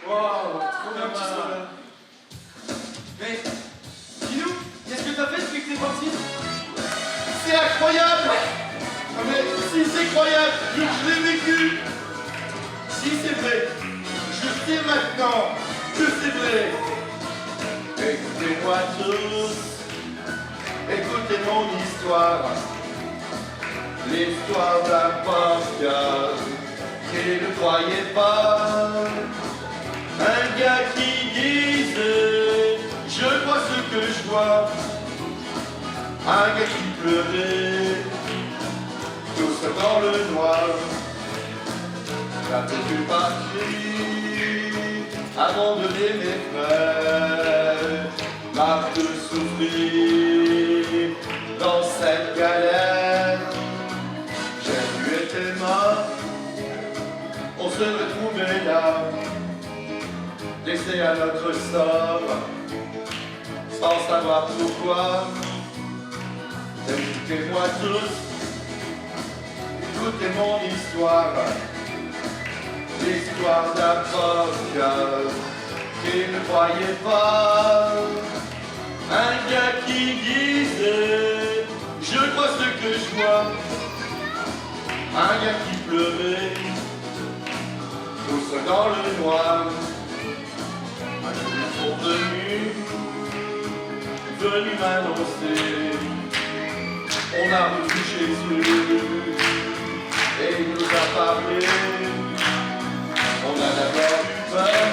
Waouh, trop bien petit soda. Mais, dis-nous, qu'est-ce que t'as fait depuis que t'es parti? C'est incroyable! Ah mais si c'est croyable, je l'ai vécu! Si c'est vrai, je sais maintenant que c'est vrai! Écoutez-moi tous, écoutez mon histoire, l'histoire d'un pauvre qui ne croyait pas, un gars qui disait, je vois ce que je vois, un gars qui pleurait, tous dans le noir, la tête partie, abandonner mes frères, marre de souffrir dans cette galère. Jésus était mort, on se retrouvait là, laissé à notre sort, sans savoir pourquoi. Écoutez-moi tous, écoutez mon histoire, l'histoire d'un pauvre gars qui ne croyait pas, un gars qui disait, je vois ce que je vois, un gars qui pleurait, tous dans le noir, un jour ils sont venus m'annoncer. On a reçu Jésus et il nous a parlé. On a d'abord eu peur,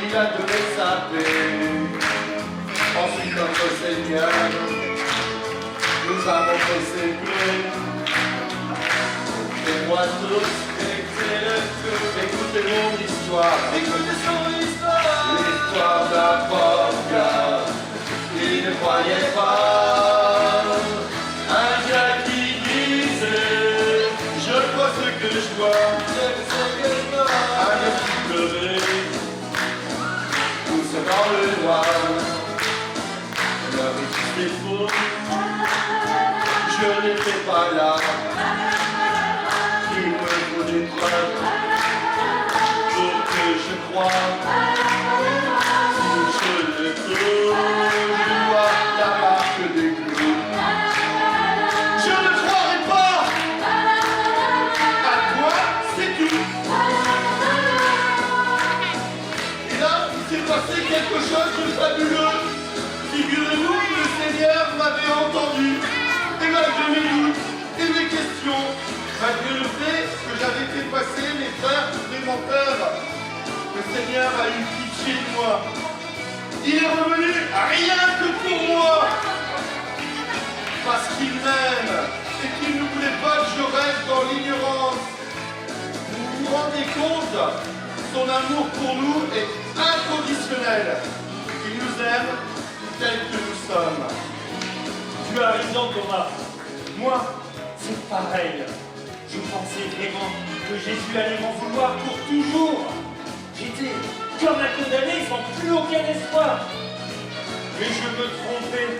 il a donné sa paix. Ensuite notre Seigneur nous a montré ses plaies. Écoutez-moi tous, écoutez mon histoire. Écoutez son histoire. L'histoire d'un pauvre gars qui ne croyait pas. Un gars qui disait, je vois ce que je vois. Un gars qui pleurait, tous dans le noir. Leur était faux, je n'étais pas là. Il me faut des preuves pour que je croie. Si je le trouve, je vois la marque des clous. Je ne croirai pas à toi, c'est tout. Et là, il s'est passé quelque chose de fabuleux. Figurez-vous que le Seigneur m'avait entendu. Et malgré mes doutes et mes questions, malgré le fait que j'avais fait passer mes frères pour des menteurs, le Seigneur a eu pitié de moi. Il est revenu rien que pour moi. Parce qu'il m'aime et qu'il ne voulait pas que je reste dans l'ignorance. Vous vous rendez compte? Son amour pour nous est inconditionnel. Il nous aime tels que nous sommes. Tu as raison, Thomas. Moi, c'est pareil. Je pensais vraiment que Jésus allait m'en vouloir pour toujours. J'étais comme un condamné sans plus aucun espoir. Mais je me trompais.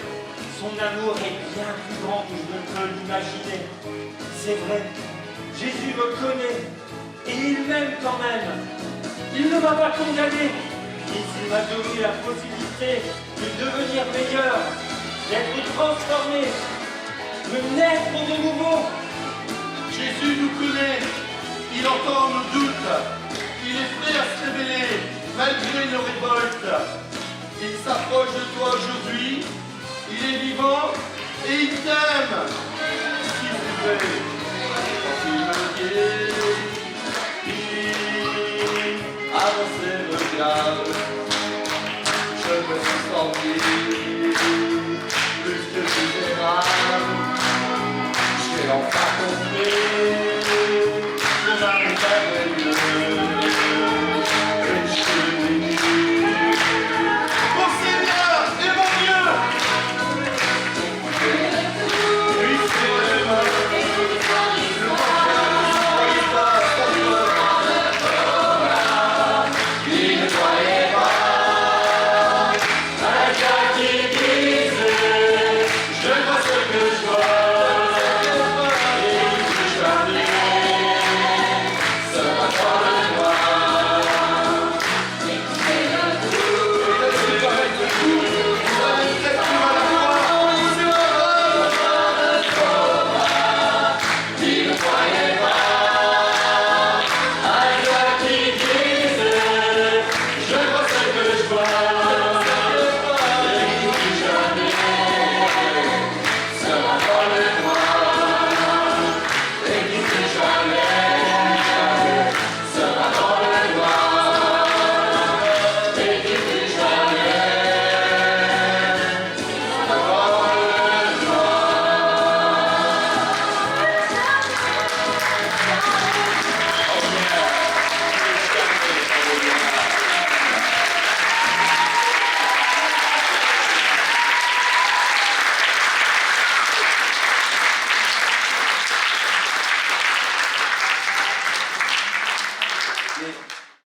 Son amour est bien plus grand que je ne peux l'imaginer. C'est vrai, Jésus me connaît et il m'aime quand même. Il ne m'a pas condamné. Il m'a donné la possibilité de devenir meilleur, d'être transformé, de naître de nouveau. Jésus nous connaît, il entend nos doutes, il est prêt à se révéler malgré nos révoltes. Il s'approche de toi aujourd'hui, il est vivant et il t'aime. Si c'est vrai, quand il me guérit, avancez, regarde.